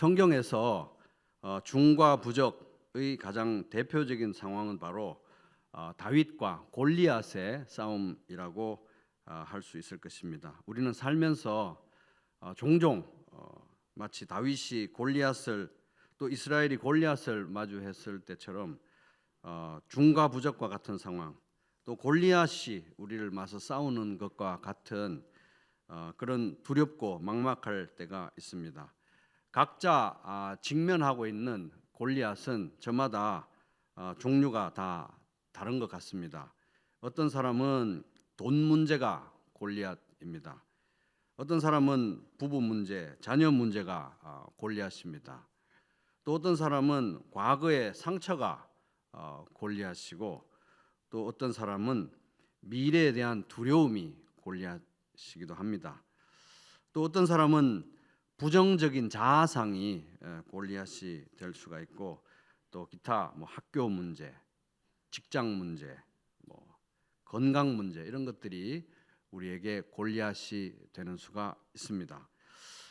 성경에서 중과 부적의 가장 대표적인 상황은 바로 다윗과 골리앗의 싸움이라고 할 수 있을 것입니다. 우리는 살면서 종종 마치 다윗이 골리앗을 또 이스라엘이 골리앗을 마주했을 때처럼 중과 부적과 같은 상황, 또 골리앗이 우리를 맞서 싸우는 것과 같은 그런 두렵고 막막할 때가 있습니다. 각자 직면하고 있는 골리앗은 저마다 종류가 다 다른 것 같습니다. 어떤 사람은 돈 문제가 골리앗입니다. 어떤 사람은 부부 문제, 자녀 문제가 골리앗입니다. 또 어떤 사람은 과거의 상처가 골리앗이고, 또 어떤 사람은 미래에 대한 두려움이 골리앗이기도 합니다. 또 어떤 사람은 부정적인 자아상이 골리앗이 될 수가 있고, 또 기타 학교 문제, 직장 문제, 건강 문제, 이런 것들이 우리에게 골리앗이 되는 수가 있습니다.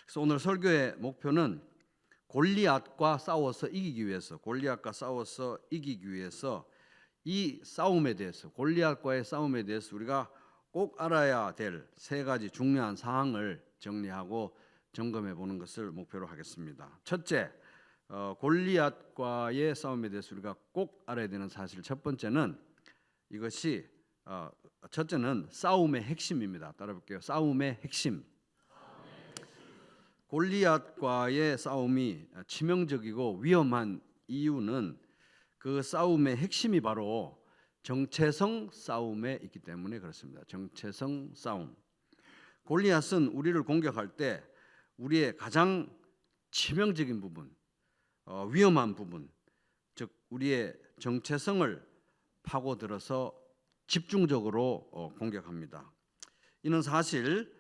그래서 오늘 설교의 목표는 골리앗과 싸워서 이기기 위해서, 이 싸움에 대해서, 골리앗과의 싸움에 대해서 우리가 꼭 알아야 될 세 가지 중요한 사항을 정리하고 점검해 보는 것을 목표로 하겠습니다. 첫째, 골리앗과의 싸움에 대해서 우리가 꼭 알아야 되는 사실, 첫 번째는 첫째는 싸움의 핵심입니다. 따라볼게요. 싸움의 핵심. 골리앗과의 싸움이 치명적이고 위험한 이유는 그 싸움의 핵심이 바로 정체성 싸움에 있기 때문에 그렇습니다. 정체성 싸움. 골리앗은 우리를 공격할 때 우리의 가장 치명적인 부분, 위험한 부분, 즉 우리의 정체성을 파고들어서 집중적으로 공격합니다. 이는 사실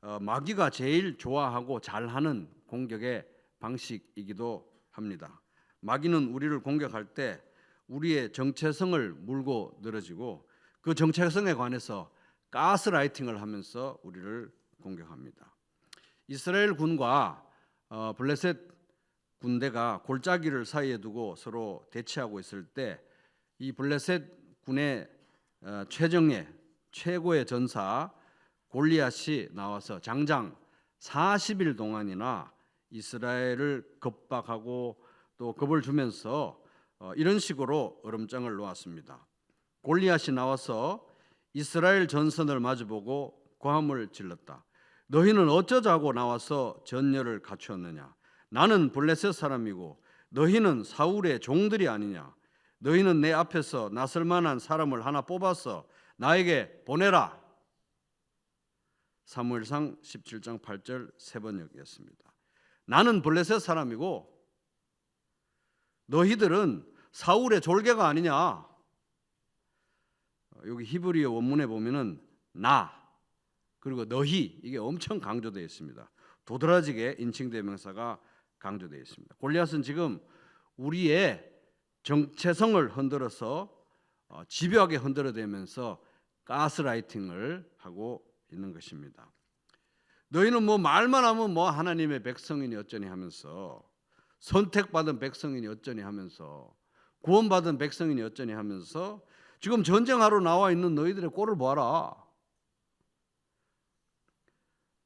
마귀가 제일 좋아하고 잘하는 공격의 방식이기도 합니다. 마귀는 우리를 공격할 때 우리의 정체성을 물고 늘어지고, 그 정체성에 관해서 가스라이팅을 하면서 우리를 공격합니다. 이스라엘 군과 블레셋 군대가 골짜기를 사이에 두고 서로 대치하고 있을 때 이 블레셋 군의 최고의 전사 골리앗이 나와서 장장 40일 동안이나 이스라엘을 겁박하고 또 겁을 주면서 이런 식으로 얼음장을 놓았습니다. 골리앗이 나와서 이스라엘 전선을 마주보고 고함을 질렀다. 너희는 어쩌자고 나와서 전열을 갖추었느냐? 나는 블레셋 사람이고 너희는 사울의 종들이 아니냐? 너희는 내 앞에서 나설 만한 사람을 하나 뽑아서 나에게 보내라. 사무엘상 17장 8절 세 번역이었습니다. 나는 블레셋 사람이고 너희들은 사울의 졸개가 아니냐? 여기 히브리어 원문에 보면은 나 그리고 너희, 이게 엄청 강조되어 있습니다. 도드라지게 인칭대명사가 강조되어 있습니다. 골리앗은 지금 우리의 정체성을 흔들어서 집요하게 흔들어대면서 가스라이팅을 하고 있는 것입니다. 너희는 말만 하면 하나님의 백성이니 어쩌니 하면서, 선택받은 백성이니 어쩌니 하면서, 구원받은 백성이니 어쩌니 하면서 지금 전쟁하러 나와 있는 너희들의 꼴을 보아라.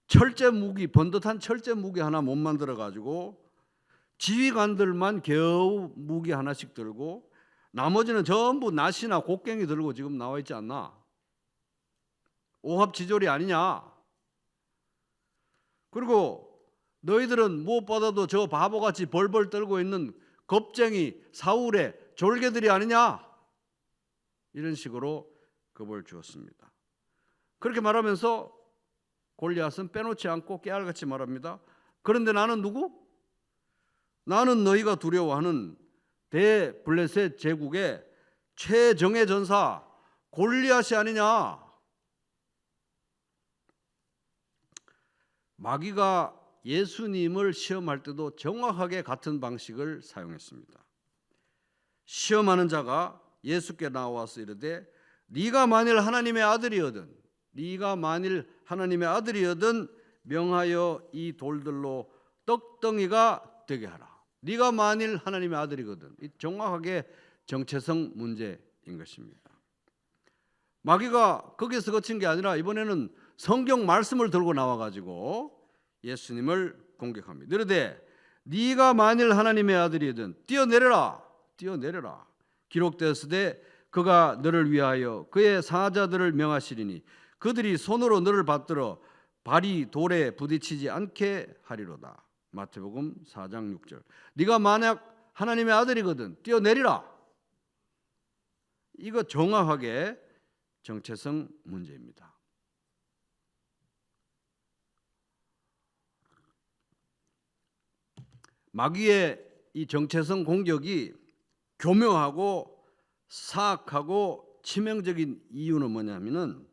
철제 무기, 번듯한 철제 무기 하나 못 만들어 가지고 지휘관들만 겨우 무기 하나씩 들고 나머지는 전부 낫이나 곡괭이 들고 지금 나와 있지 않나? 오합지졸이 아니냐? 그리고 너희들은 무엇보다도 저 바보같이 벌벌 떨고 있는 겁쟁이 사울의 졸개들이 아니냐? 이런 식으로 겁을 주었습니다. 그렇게 말하면서 골리앗은 빼놓지 않고 깨알같이 말합니다. 그런데 나는 누구? 나는 너희가 두려워하는 대블레셋 제국의 최정예 전사 골리앗이 아니냐? 마귀가 예수님을 시험할 때도 정확하게 같은 방식을 사용했습니다. 시험하는 자가 예수께 나와서 이르되 네가 만일 하나님의 아들이거든 명하여 이 돌들로 떡덩이가 되게 하라. 네가 만일 하나님의 아들이거든. 이 정확하게 정체성 문제인 것입니다. 마귀가 거기서 그친 게 아니라 이번에는 성경 말씀을 들고 나와가지고 예수님을 공격합니다. 이르되 네가 만일 하나님의 아들이든 뛰어내려라. 뛰어내려라. 기록되었으되 그가 너를 위하여 그의 사자들을 명하시리니 그들이 손으로 너를 받들어 발이 돌에 부딪히지 않게 하리로다. 마태복음 4장 6절. 네가 만약 하나님의 아들이거든 뛰어내리라. 이거 정확하게 정체성 문제입니다. 마귀의 이 정체성 공격이 교묘하고 사악하고 치명적인 이유는 뭐냐면은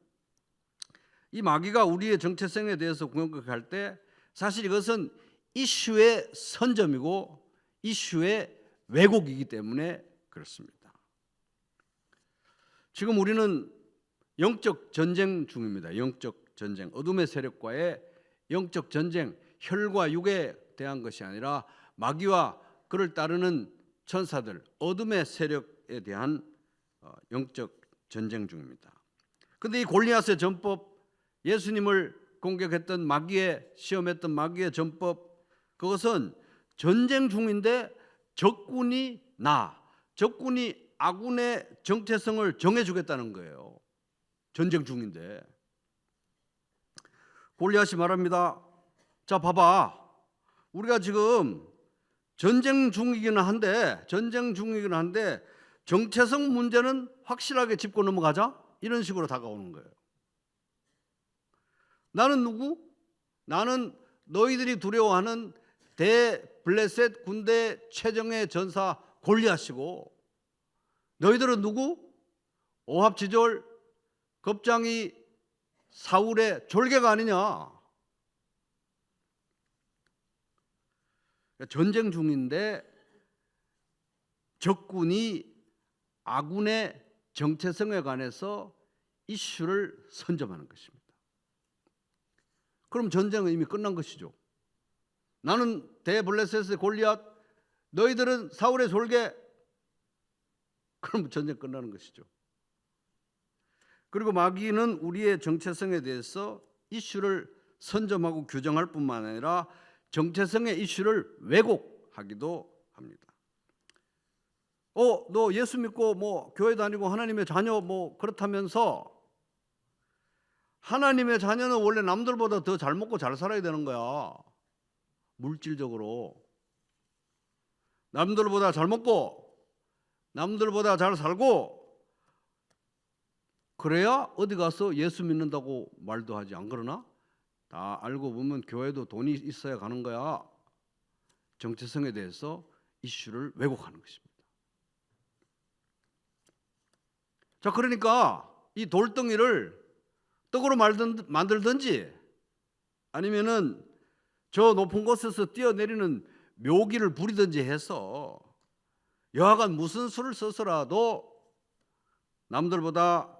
이 마귀가 우리의 정체성에 대해서 공격할 때 사실 이것은 이슈의 선점이고 이슈의 왜곡이기 때문에 그렇습니다. 지금 우리는 영적 전쟁 중입니다. 영적 전쟁, 어둠의 세력과의 영적 전쟁, 혈과 육에 대한 것이 아니라 마귀와 그를 따르는 천사들, 어둠의 세력에 대한 영적 전쟁 중입니다. 그런데 이 골리앗의 전법, 예수님을 공격했던 마귀의 시험했던 마귀의 전법, 그것은 전쟁 중인데 적군이 적군이 아군의 정체성을 정해주겠다는 거예요. 전쟁 중인데. 골리앗이 말합니다. 자, 봐봐. 우리가 지금 전쟁 중이기는 한데 정체성 문제는 확실하게 짚고 넘어가자. 이런 식으로 다가오는 거예요. 나는 누구? 나는 너희들이 두려워하는 대블레셋 군대 최정예 전사 골리앗이고, 너희들은 누구? 오합지졸 겁장이 사울의 졸개가 아니냐. 전쟁 중인데 적군이 아군의 정체성에 관해서 이슈를 선점하는 것입니다. 그럼 전쟁은 이미 끝난 것이죠. 나는 대블레셋의 골리앗, 너희들은 사울의 졸개. 그럼 전쟁 끝나는 것이죠. 그리고 마귀는 우리의 정체성에 대해서 이슈를 선점하고 규정할 뿐만 아니라 정체성의 이슈를 왜곡하기도 합니다. 너 예수 믿고 뭐 교회 다니고 하나님의 자녀 뭐 그렇다면서, 하나님의 자녀는 원래 남들보다 더 잘 먹고 잘 살아야 되는 거야. 물질적으로 남들보다 잘 먹고 남들보다 잘 살고, 그래야 어디 가서 예수 믿는다고 말도 하지. 안 그러나? 다 알고 보면 교회도 돈이 있어야 가는 거야. 정체성에 대해서 이슈를 왜곡하는 것입니다. 자, 그러니까 이 돌덩이를 떡으로 만들든지 아니면은 저 높은 곳에서 뛰어내리는 묘기를 부리든지 해서 여하간 무슨 수를 써서라도 남들보다,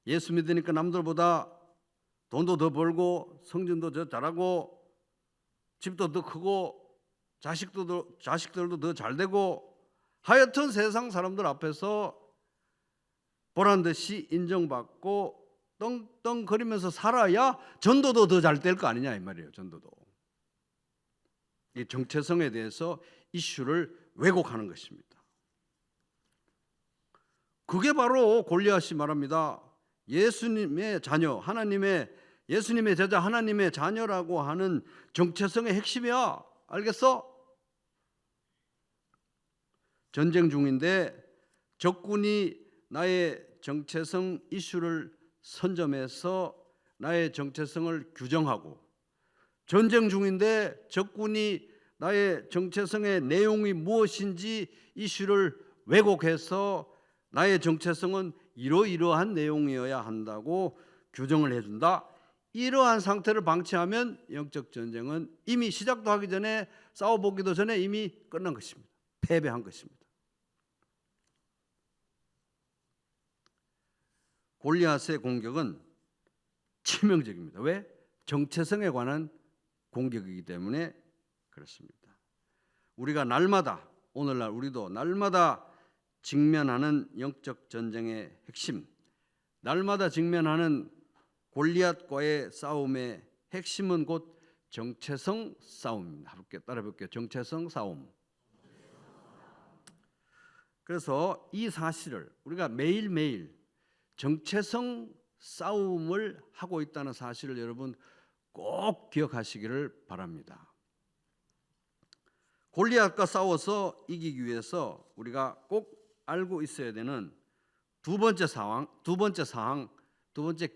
예수 믿으니까 남들보다 돈도 더 벌고 성전도 더 잘하고 집도 더 크고 자식들도 더 잘 되고, 하여튼 세상 사람들 앞에서 보란 듯이 인정받고 떵떵거리면서 살아야 전도도 더 잘 될 거 아니냐 이 말이에요. 전도도. 이 정체성에 대해서 이슈를 왜곡하는 것입니다. 그게 바로 골리앗이 말합니다. 예수님의 자녀, 예수님의 제자, 하나님의 자녀라고 하는 정체성의 핵심이야. 알겠어? 전쟁 중인데 적군이 나의 정체성 이슈를 선점해서 나의 정체성을 규정하고, 전쟁 중인데 적군이 나의 정체성의 내용이 무엇인지 이슈를 왜곡해서 나의 정체성은 이러이러한 내용이어야 한다고 규정을 해준다. 이러한 상태를 방치하면 영적 전쟁은 이미 시작도 하기 전에, 싸워보기도 전에 이미 끝난 것입니다. 패배한 것입니다. 골리앗의 공격은 치명적입니다. 왜? 정체성에 관한 공격이기 때문에 그렇습니다. 우리가 날마다, 오늘날 우리도 날마다 직면하는 영적 전쟁의 핵심, 날마다 직면하는 골리앗과의 싸움의 핵심은 곧 정체성 싸움입니다. 따라 볼게요. 정체성 싸움. 그래서 이 사실을 우리가 매일매일 정체성 싸움을 하고 있다는 사실을 여러분 꼭 기억하시기를 바랍니다. 골리앗과 싸워서 이기기 위해서 우리가 꼭 알고 있어야 되는 두 번째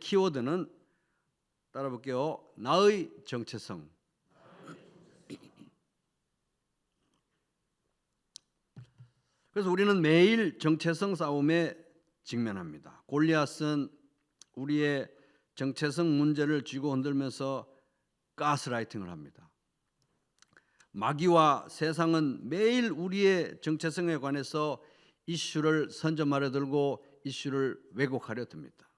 키워드는 따라 볼게요. 나의 정체성. 그래서 우리는 매일 정체성 싸움에 직면합니다. 골리앗은 우리의 정체성 문제를 쥐고 흔들면서 가스라이팅을 합니다. 마귀와 세상은 매일 우리의 정체성에 관해서 이슈를 선점하려 들고 이슈를 왜곡하려 듭니다.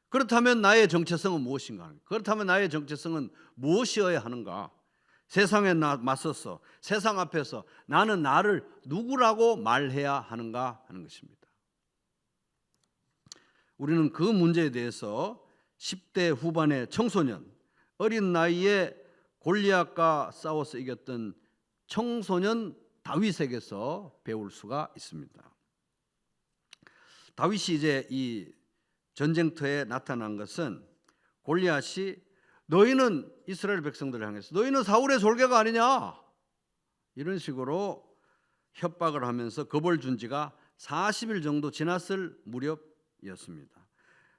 그렇다면 나의 정체성은 무엇인가? 그렇다면 나의 정체성은 무엇이어야 하는가? 세상에 맞서서 세상 앞에서 나는 나를 누구라고 말해야 하는가 하는 것입니다. 우리는 그 문제에 대해서 10대 후반의 청소년, 어린 나이에 골리앗과 싸워서 이겼던 청소년 다윗에게서 배울 수가 있습니다. 다윗이 이제 이 전쟁터에 나타난 것은 골리앗이 너희는 이스라엘 백성들을 향해서 너희는 사울의 졸개가 아니냐 이런 식으로 협박을 하면서 겁을 준 지가 40일 정도 지났을 무렵이었습니다.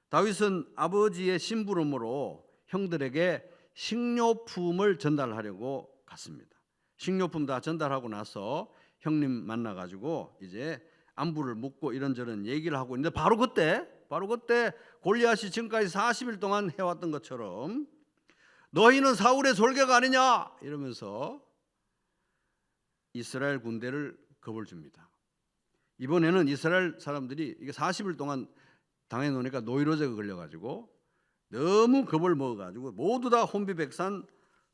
다윗은 아버지의 심부름으로 형들에게 식료품을 전달하려고 갔습니다. 식료품 다 전달하고 나서 형님 만나가지고 이제 안부를 묻고 이런저런 얘기를 하고 있는데 바로 그때 골리앗이 지금까지 40일 동안 해왔던 것처럼 너희는 사울의 졸개가 아니냐 이러면서 이스라엘 군대를 겁을 줍니다. 이번에는 이스라엘 사람들이 이게 40일 동안 당해놓으니까 노이로제가 걸려가지고 너무 겁을 먹어가지고 모두 다 혼비백산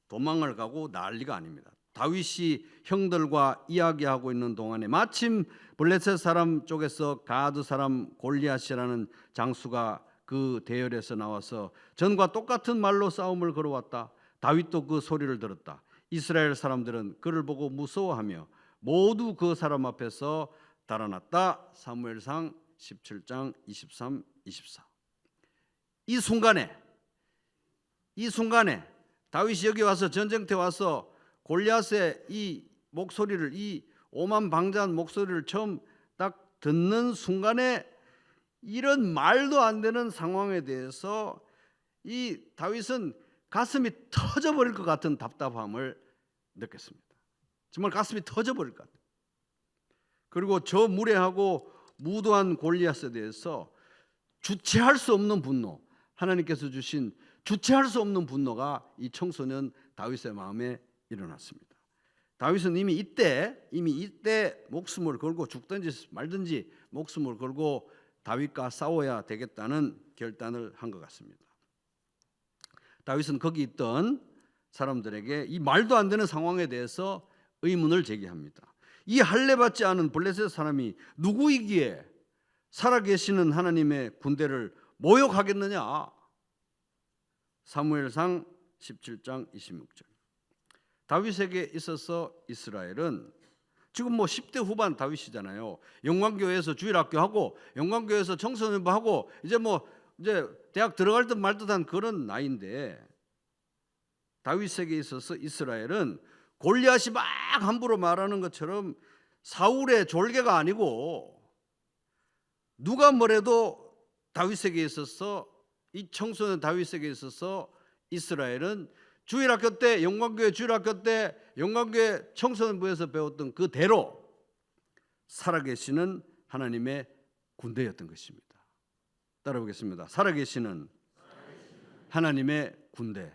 도망을 가고 난리가 아닙니다. 다윗이 형들과 이야기하고 있는 동안에 마침 블레셋 사람 쪽에서 가드 사람 골리앗이라는 장수가 그 대열에서 나와서 전과 똑같은 말로 싸움을 걸어왔다. 다윗도 그 소리를 들었다. 이스라엘 사람들은 그를 보고 무서워하며 모두 그 사람 앞에서 달아났다. 사무엘상 17장 23, 24. 이 순간에 다윗이 여기 와서 전쟁터에 와서 골리앗의 이 목소리를, 이 오만방자한 목소리를 처음 딱 듣는 순간에 이런 말도 안 되는 상황에 대해서 이 다윗은 가슴이 터져버릴 것 같은 답답함을 느꼈습니다. 정말 가슴이 터져버릴 것 같아요. 그리고 저 무례하고 무도한 골리앗에 대해서 주체할 수 없는 분노, 하나님께서 주신 주체할 수 없는 분노가 이 청소년 다윗의 마음에 일어났습니다. 다윗은 이미 이때 목숨을 걸고 죽든지 말든지 목숨을 걸고 다윗과 싸워야 되겠다는 결단을 한 것 같습니다. 다윗은 거기 있던 사람들에게 이 말도 안 되는 상황에 대해서 의문을 제기합니다. 이 할례받지 않은 블레셋 사람이 누구이기에 살아계시는 하나님의 군대를 모욕하겠느냐? 사무엘상 17장 26절. 다윗에게 있어서 이스라엘은 지금 10대 후반 다윗이잖아요. 영광교회에서 주일학교하고 영광교회에서 청소년부하고 이제 대학 들어갈 듯 말 듯한 그런 나이인데 다윗에게 있어서 이스라엘은 골리앗이 막 함부로 말하는 것처럼 사울의 졸개가 아니고 누가 뭐래도 다윗에게 있어서 이 청소년 다윗에게 있어서 이스라엘은 주일학교 때 영광교회 주일학교 때 영광교회 청소년부에서 배웠던 그대로 살아계시는 하나님의 군대였던 것입니다. 따라보겠습니다. 살아계시는 하나님의 군대.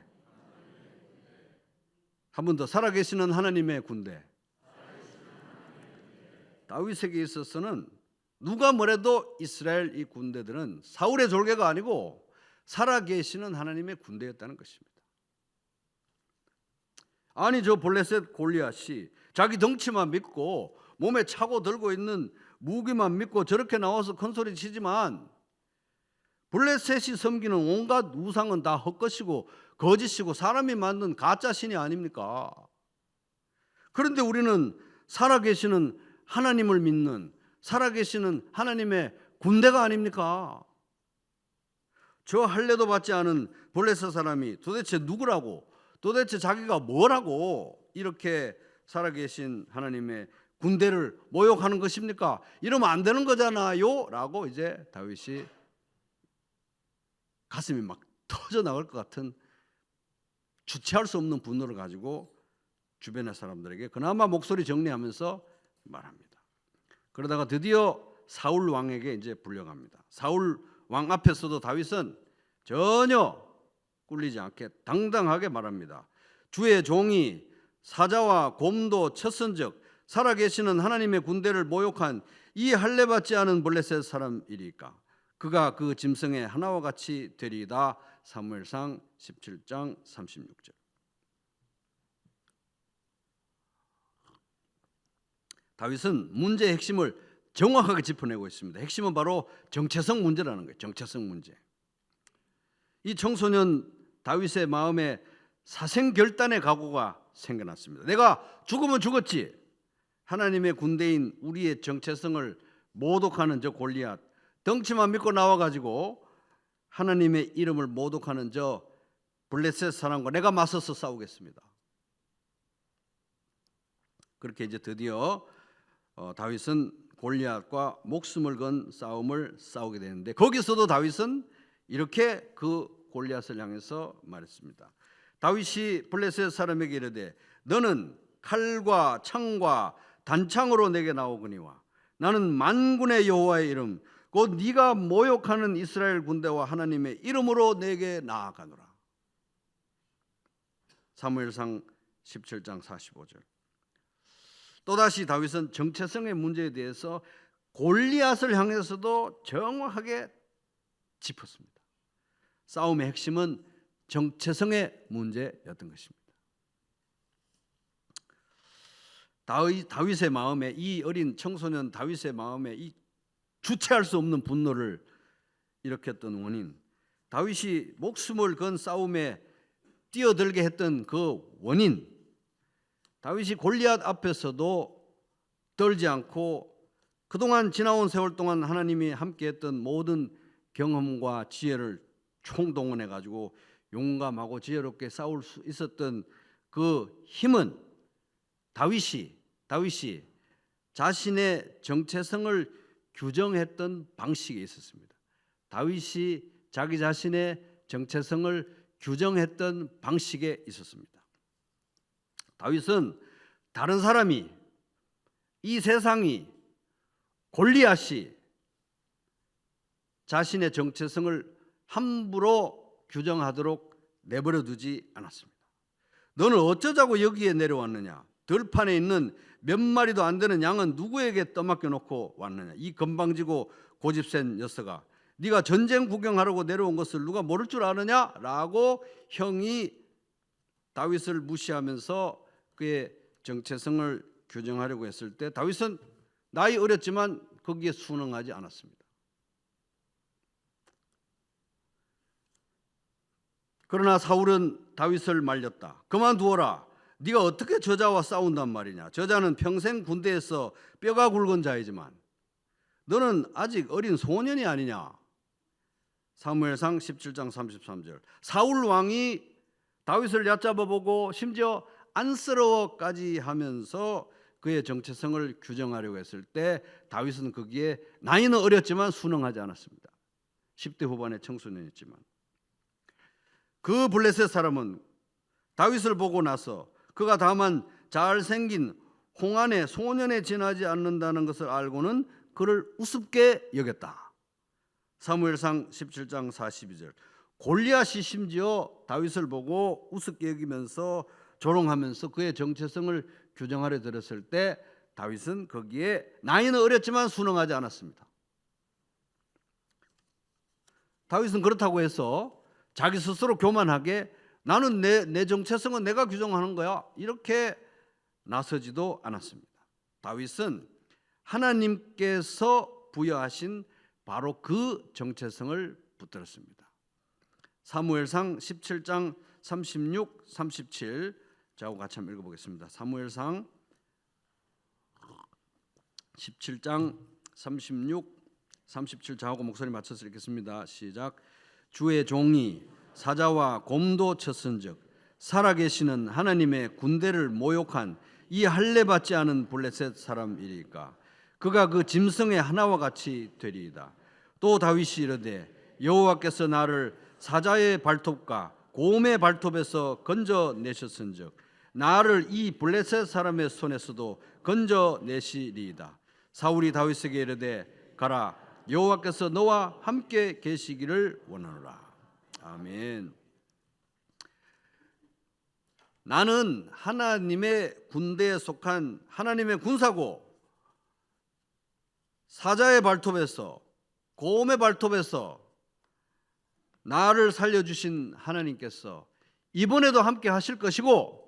한 번 더, 살아계시는 하나님의 군대. 다윗에게 있어서는 누가 뭐래도 이스라엘 이 군대들은 사울의 졸개가 아니고 살아계시는 하나님의 군대였다는 것입니다. 아니 저 블레셋 골리앗이 자기 덩치만 믿고 몸에 차고 들고 있는 무기만 믿고 저렇게 나와서 큰 소리 치지만 블레셋이 섬기는 온갖 우상은 다 헛것이고 거짓이고 사람이 만든 가짜 신이 아닙니까? 그런데 우리는 살아계시는 하나님을 믿는 살아계시는 하나님의 군대가 아닙니까? 저 할례도 받지 않은 블레셋 사람이 도대체 누구라고, 도대체 자기가 뭐라고 이렇게 살아계신 하나님의 군대를 모욕하는 것입니까? 이러면 안 되는 거잖아요 라고 이제 다윗이 가슴이 막 터져 나갈 것 같은 주체할 수 없는 분노를 가지고 주변의 사람들에게 그나마 목소리 정리하면서 말합니다. 그러다가 드디어 사울 왕에게 이제 불려갑니다. 사울 왕 앞에서도 다윗은 전혀 꿀리지 않게 당당하게 말합니다. 주의 종이 사자와 곰도 쳤은즉 살아계시는 하나님의 군대를 모욕한 이 할례받지 않은 블레셋 사람이리까 그가 그 짐승의 하나와 같이 되리이다. 사무엘상 17장 36절. 다윗은 문제의 핵심을 정확하게 짚어내고 있습니다. 핵심은 바로 정체성 문제라는 거예요. 정체성 문제. 이 청소년 다윗의 마음에 사생결단의 각오가 생겨났습니다. 내가 죽으면 죽었지. 하나님의 군대인 우리의 정체성을 모독하는 저 골리앗, 덩치만 믿고 나와가지고 하나님의 이름을 모독하는 저 블레셋 사람과 내가 맞서서 싸우겠습니다. 그렇게 이제 드디어 다윗은 골리앗과 목숨을 건 싸움을 싸우게 되는데 거기서도 다윗은 이렇게 그 골리앗을 향해서 말했습니다. 다윗이 블레셋 사람에게 이르되 너는 칼과 창과 단창으로 내게 나오거니와 나는 만군의 여호와의 이름 곧 네가 모욕하는 이스라엘 군대와 하나님의 이름으로 내게 나아가노라. 사무엘상 17장 45절. 또다시 다윗은 정체성의 문제에 대해서 골리앗을 향해서도 정확하게 짚었습니다. 싸움의 핵심은 정체성의 문제였던 것입니다. 다윗의 마음에 이 어린 청소년 다윗의 마음에 이 주체할 수 없는 분노를 일으켰던 원인, 다윗이 목숨을 건 싸움에 뛰어들게 했던 그 원인, 다윗이 골리앗 앞에서도 떨지 않고 그동안 지나온 세월 동안 하나님이 함께했던 모든 경험과 지혜를 총동원해 가지고 용감하고 지혜롭게 싸울 수 있었던 그 힘은 다윗이 자신의 정체성을 규정했던 방식에 있었습니다. 다윗이 자기 자신의 정체성을 규정했던 방식에 있었습니다. 다윗은 다른 사람이, 이 세상이, 골리앗이 자신의 정체성을 함부로 규정하도록 내버려 두지 않았습니다. 너는 어쩌자고 여기에 내려왔느냐? 들판에 있는 몇 마리도 안 되는 양은 누구에게 떠맡겨 놓고 왔느냐? 이 건방지고 고집센 녀석아, 네가 전쟁 구경하려고 내려온 것을 누가 모를 줄 아느냐? 라고 형이 다윗을 무시하면서 그의 정체성을 규정하려고 했을 때 다윗은 나이 어렸지만 거기에 순응하지 않았습니다. 그러나 사울은 다윗을 말렸다. 그만두어라. 네가 어떻게 저자와 싸운단 말이냐. 저자는 평생 군대에서 뼈가 굵은 자이지만 너는 아직 어린 소년이 아니냐. 사무엘상 17장 33절. 사울 왕이 다윗을 얕잡아보고 심지어 안쓰러워까지 하면서 그의 정체성을 규정하려고 했을 때 다윗은 거기에 나이는 어렸지만 순응하지 않았습니다. 10대 후반의 청소년이었지만 그 블레셋 사람은 다윗을 보고 나서 그가 다만 잘생긴 홍안의 소년에 지나지 않는다는 것을 알고는 그를 우습게 여겼다. 사무엘상 17장 42절. 골리앗이 심지어 다윗을 보고 우습게 여기면서 조롱하면서 그의 정체성을 규정하려 들었을 때 다윗은 거기에 나이는 어렸지만 순응하지 않았습니다. 다윗은 그렇다고 해서 자기 스스로 교만하게 나는 내 정체성은 내가 규정하는 거야. 이렇게 나서지도 않았습니다. 다윗은 하나님께서 부여하신 바로 그 정체성을 붙들었습니다. 사무엘상 17장 36, 37 저하고 같이 한번 읽어보겠습니다. 사무엘상 17장 36, 37 저하고 목소리 맞춰서 읽겠습니다. 시작. 주의 종이 사자와 곰도 쳤은즉 살아계시는 하나님의 군대를 모욕한 이 할례 받지 않은 블레셋 사람이리까. 그가 그 짐승의 하나와 같이 되리이다. 또 다윗이 이르되 여호와께서 나를 사자의 발톱과 곰의 발톱에서 건져내셨은즉 나를 이 블레셋 사람의 손에서도 건져내시리이다. 사울이 다윗에게 이르되 가라, 여호와께서 너와 함께 계시기를 원하노라. 아멘. 나는 하나님의 군대에 속한 하나님의 군사고 사자의 발톱에서 곰의 발톱에서 나를 살려주신 하나님께서 이번에도 함께 하실 것이고,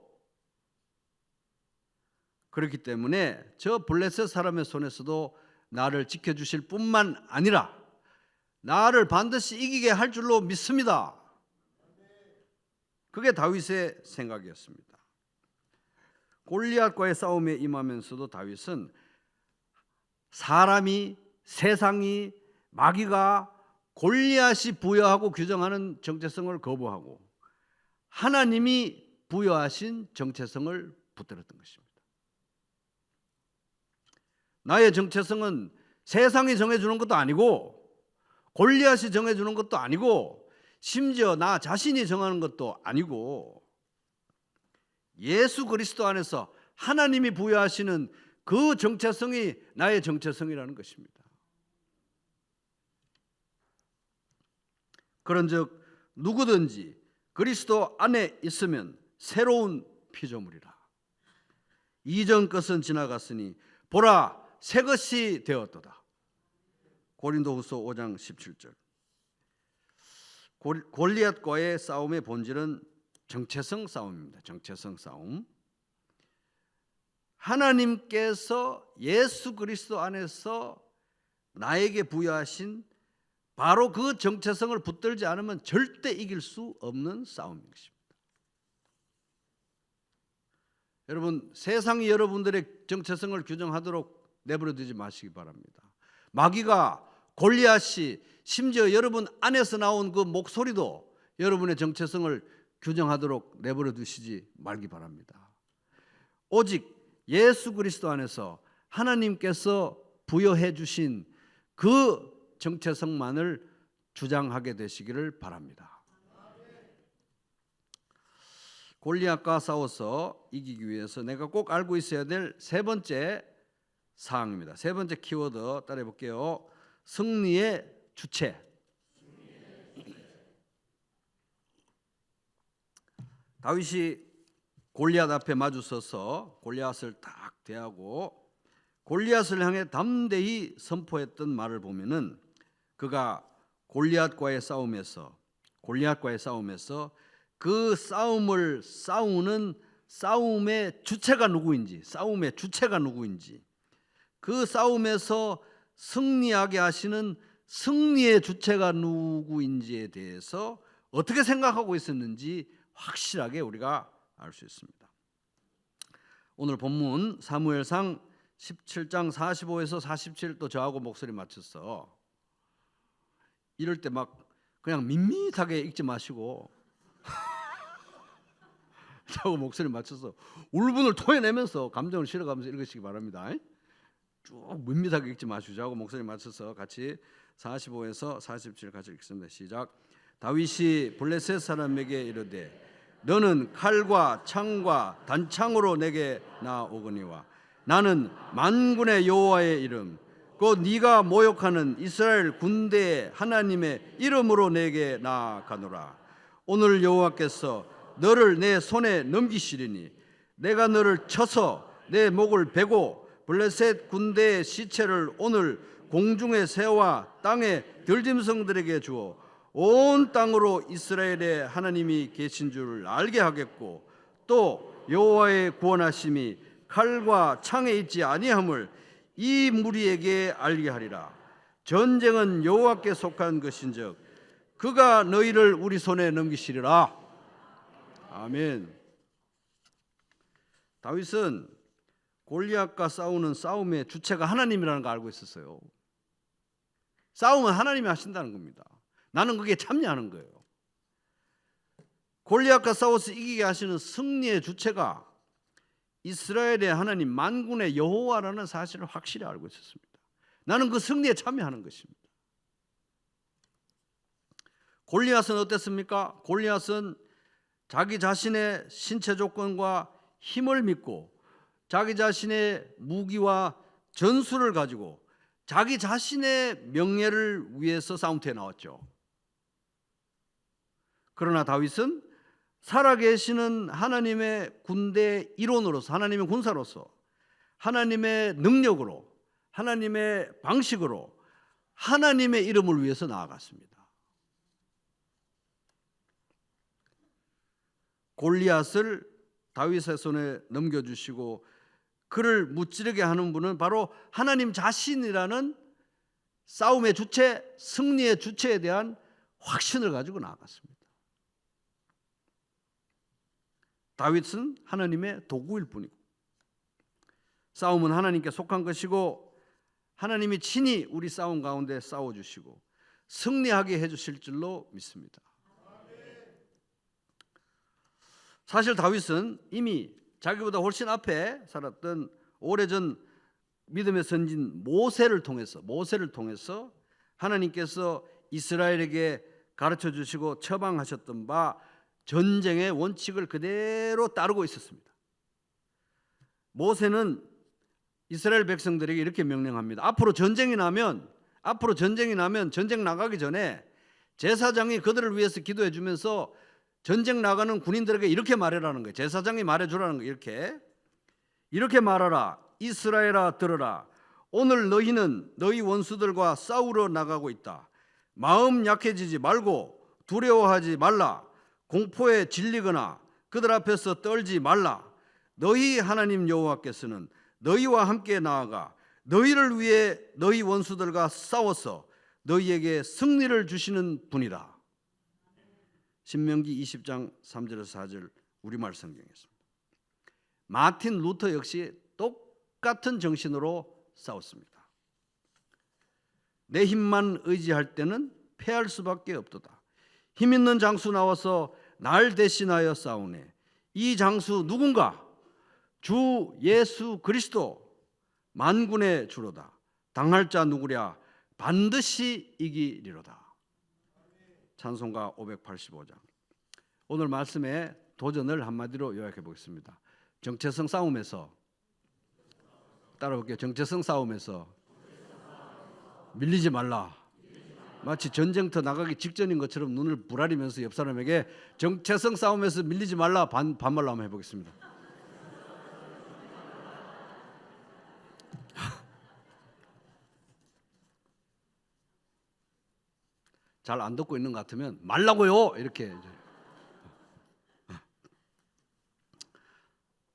그렇기 때문에 저 블레셋 사람의 손에서도 나를 지켜주실 뿐만 아니라 나를 반드시 이기게 할 줄로 믿습니다. 그게 다윗의 생각이었습니다. 골리앗과의 싸움에 임하면서도 다윗은 사람이, 세상이, 마귀가 골리앗이 부여하고 규정하는 정체성을 거부하고 하나님이 부여하신 정체성을 붙들었던 것입니다. 나의 정체성은 세상이 정해주는 것도 아니고 골리앗이 정해주는 것도 아니고 심지어 나 자신이 정하는 것도 아니고 예수 그리스도 안에서 하나님이 부여하시는 그 정체성이 나의 정체성이라는 것입니다. 그런즉 누구든지 그리스도 안에 있으면 새로운 피조물이라. 이전 것은 지나갔으니 보라, 새 것이 되었도다. 고린도후서 5장 17절. 골리앗과의 싸움의 본질은 정체성 싸움입니다. 정체성 싸움. 하나님께서 예수 그리스도 안에서 나에게 부여하신 바로 그 정체성을 붙들지 않으면 절대 이길 수 없는 싸움인 것입니다. 여러분, 세상이 여러분들의 정체성을 규정하도록 내버려 두지 마시기 바랍니다. 마귀가, 골리앗이, 심지어 여러분 안에서 나온 그 목소리도 여러분의 정체성을 규정하도록 내버려 두시지 말기 바랍니다. 오직 예수 그리스도 안에서 하나님께서 부여해 주신 그 정체성만을 주장하게 되시기를 바랍니다. 골리앗과 싸워서 이기기 위해서 내가 꼭 알고 있어야 될 세 번째 사항입니다. 세 번째 키워드 따라해 볼게요. 승리의 주체. 다윗이 골리앗 앞에 마주 서서 골리앗을 딱 대하고 골리앗을 향해 담대히 선포했던 말을 보면은 그가 골리앗과의 싸움에서 그 싸움을 싸우는 싸움의 주체가 누구인지, 그 싸움에서 승리하게 하시는 승리의 주체가 누구인지에 대해서 어떻게 생각하고 있었는지 확실하게 우리가 알 수 있습니다. 오늘 본문 사무엘상 17장 45에서 47도 저하고 목소리 맞춰서 이럴 때 막 그냥 밋밋하게 읽지 마시고 저하고 목소리 맞춰서 울분을 토해내면서 감정을 실어가면서 읽으시기 바랍니다. 쭉 밋밋하게 읽지 마시고 저하고 목소리 맞춰서 같이 45에서 47 같이 읽습니다. 시작. 다윗이 블레셋 사람에게 이르되 너는 칼과 창과 단창으로 내게 나오거니와 나는 만군의 여호와의 이름 곧 네가 모욕하는 이스라엘 군대의 하나님의 이름으로 내게 나아가노라. 오늘 여호와께서 너를 내 손에 넘기시리니 내가 너를 쳐서 내 목을 베고 블레셋 군대의 시체를 오늘 공중의 새와 땅의 들짐승들에게 주어 온 땅으로 이스라엘의 하나님이 계신 줄 알게 하겠고 또 여호와의 구원하심이 칼과 창에 있지 아니함을 이 무리에게 알게 하리라. 전쟁은 여호와께 속한 것인즉 그가 너희를 우리 손에 넘기시리라. 아멘. 다윗은 골리앗과 싸우는 싸움의 주체가 하나님이라는 걸 알고 있었어요. 싸움은 하나님이 하신다는 겁니다. 나는 거기에 참여하는 거예요. 골리앗과 싸워서 이기게 하시는 승리의 주체가 이스라엘의 하나님 만군의 여호와라는 사실을 확실히 알고 있었습니다. 나는 그 승리에 참여하는 것입니다. 골리앗은 어땠습니까? 골리앗은 자기 자신의 신체 조건과 힘을 믿고 자기 자신의 무기와 전술을 가지고 자기 자신의 명예를 위해서 싸움터에 나왔죠. 그러나 다윗은 살아계시는 하나님의 군대 일원으로서, 하나님의 군사로서, 하나님의 능력으로, 하나님의 방식으로 하나님의 이름을 위해서 나아갔습니다. 골리앗을 다윗의 손에 넘겨주시고 그를 무찌르게 하는 분은 바로 하나님 자신이라는 싸움의 주체, 승리의 주체에 대한 확신을 가지고 나아갔습니다. 다윗은 하나님의 도구일 뿐이고 싸움은 하나님께 속한 것이고 하나님이 친히 우리 싸움 가운데 싸워주시고 승리하게 해주실 줄로 믿습니다. 사실 다윗은 이미 자기보다 훨씬 앞에 살았던 오래전 믿음의 선진 모세를 통해서 하나님께서 이스라엘에게 가르쳐 주시고 처방하셨던 바 전쟁의 원칙을 그대로 따르고 있었습니다. 모세는 이스라엘 백성들에게 이렇게 명령합니다. 앞으로 전쟁이 나면 전쟁 나가기 전에 제사장이 그들을 위해서 기도해 주면서 전쟁 나가는 군인들에게 이렇게 말하라는 거예요. 제사장이 말해주라는 거예요. 이렇게 말하라. 이스라엘아 들으라. 오늘 너희는 너희 원수들과 싸우러 나가고 있다. 마음 약해지지 말고 두려워하지 말라. 공포에 질리거나 그들 앞에서 떨지 말라. 너희 하나님 여호와께서는 너희와 함께 나아가 너희를 위해 너희 원수들과 싸워서 너희에게 승리를 주시는 분이다. 신명기 20장 3절에서 4절 우리말 성경이었습니다. 마틴 루터 역시 똑같은 정신으로 싸웠습니다. 내 힘만 의지할 때는 패할 수밖에 없도다. 힘 있는 장수 나와서 날 대신하여 싸우네. 이 장수 누군가? 주 예수 그리스도 만군의 주로다. 당할 자 누구랴? 반드시 이기리로다. 찬송가 585장. 오늘 말씀의 도전을 한마디로 요약해 보겠습니다. 정체성 싸움에서 따라볼게요. 정체성 싸움에서 밀리지 말라. 마치 전쟁터 나가기 직전인 것처럼 눈을 부라리면서 옆 사람에게 정체성 싸움에서 밀리지 말라 반말로 한번 해보겠습니다. 잘 안 듣고 있는 것 같으면 말라고요 이렇게.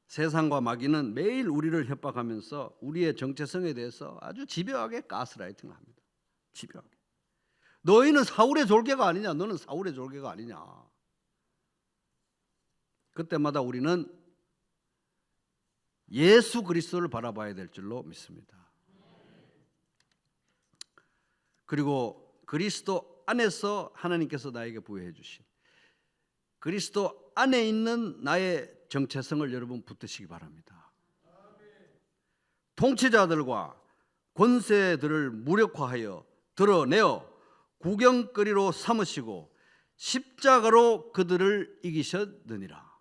세상과 마귀는 매일 우리를 협박하면서 우리의 정체성에 대해서 아주 집요하게 가스라이팅을 합니다. 집요하게. 너희는 사울의 졸개가 아니냐. 너는 사울의 졸개가 아니냐. 그때마다 우리는 예수 그리스도를 바라봐야 될 줄로 믿습니다. 그리고 그리스도 안에서 하나님께서 나에게 부여해 주신 그리스도 안에 있는 나의 정체성을 여러분 붙드시기 바랍니다. 통치자들과 권세들을 무력화하여 드러내어 구경거리로 삼으시고 십자가로 그들을 이기셨느니라.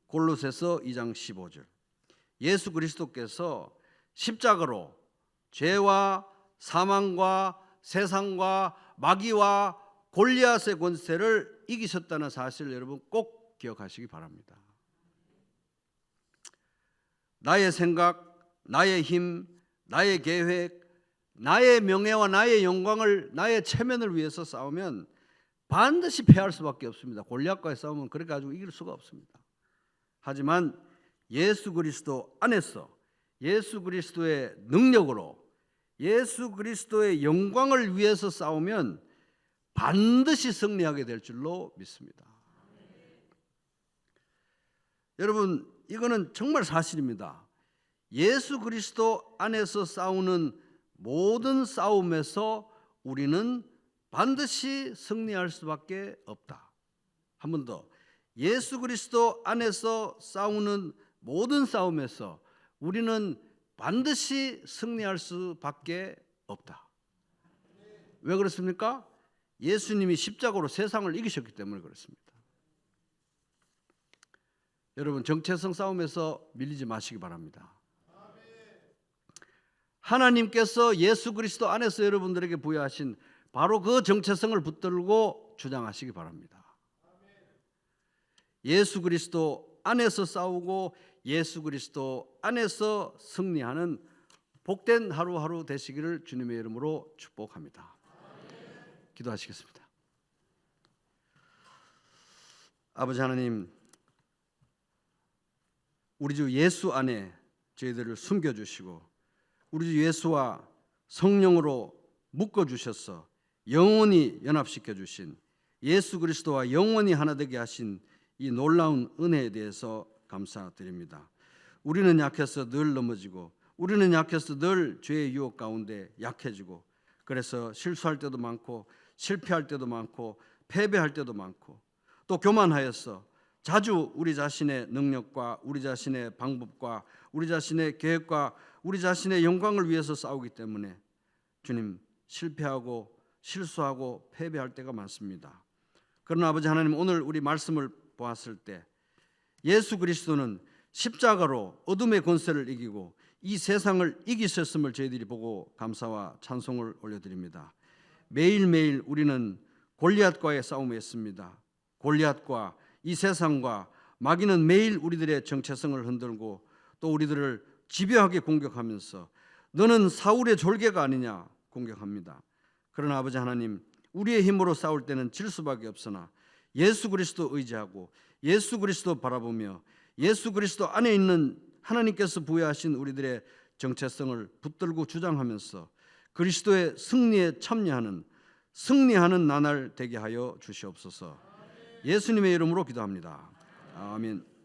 골로새서 2장 15절. 예수 그리스도께서 십자가로 죄와 사망과 세상과 마귀와 골리앗의 권세를 이기셨다는 사실을 여러분 꼭 기억하시기 바랍니다. 나의 생각, 나의 힘, 나의 계획, 나의 명예와 나의 영광을, 나의 체면을 위해서 싸우면 반드시 패할 수밖에 없습니다. 골리앗과의 싸움은 그래 가지고 이길 수가 없습니다. 하지만 예수 그리스도 안에서 예수 그리스도의 능력으로 예수 그리스도의 영광을 위해서 싸우면 반드시 승리하게 될 줄로 믿습니다. 여러분, 이거는 정말 사실입니다. 예수 그리스도 안에서 싸우는 모든 싸움에서 우리는 반드시 승리할 수밖에 없다. 한 번 더. 예수 그리스도 안에서 싸우는 모든 싸움에서 우리는 반드시 승리할 수밖에 없다. 왜 그렇습니까? 예수님이 십자가로 세상을 이기셨기 때문에 그렇습니다. 여러분, 정체성 싸움에서 밀리지 마시기 바랍니다. 하나님께서 예수 그리스도 안에서 여러분들에게 부여하신 바로 그 정체성을 붙들고 주장하시기 바랍니다. 예수 그리스도 안에서 싸우고 예수 그리스도 안에서 승리하는 복된 하루하루 되시기를 주님의 이름으로 축복합니다. 기도하시겠습니다. 아버지 하나님, 우리 주 예수 안에 저희들을 숨겨주시고 우리 주 예수와 성령으로 묶어주셔서 영원히 연합시켜 주신 예수 그리스도와 영원히 하나 되게 하신 이 놀라운 은혜에 대해서 감사드립니다. 우리는 약해서 늘 넘어지고 우리는 약해서 늘 죄의 유혹 가운데 약해지고 그래서 실수할 때도 많고 실패할 때도 많고 패배할 때도 많고 또 교만하여서 자주 우리 자신의 능력과 우리 자신의 방법과 우리 자신의 계획과 우리 자신의 영광을 위해서 싸우기 때문에 주님 실패하고 실수하고 패배할 때가 많습니다. 그러나 아버지 하나님, 오늘 우리 말씀을 보았을 때 예수 그리스도는 십자가로 어둠의 권세를 이기고 이 세상을 이기셨음을 저희들이 보고 감사와 찬송을 올려드립니다. 매일매일 우리는 골리앗과의 싸움에 있습니다. 골리앗과 이 세상과 마귀는 매일 우리들의 정체성을 흔들고 또 우리들을 집요하게 공격하면서 너는 사울의 졸개가 아니냐 공격합니다. 그러나 아버지 하나님, 우리의 힘으로 싸울 때는 질 수밖에 없으나 예수 그리스도 의지하고 예수 그리스도 바라보며 예수 그리스도 안에 있는 하나님께서 부여하신 우리들의 정체성을 붙들고 주장하면서 그리스도의 승리에 참여하는 승리하는 나날 되게 하여 주시옵소서. 예수님의 이름으로 기도합니다. 아멘.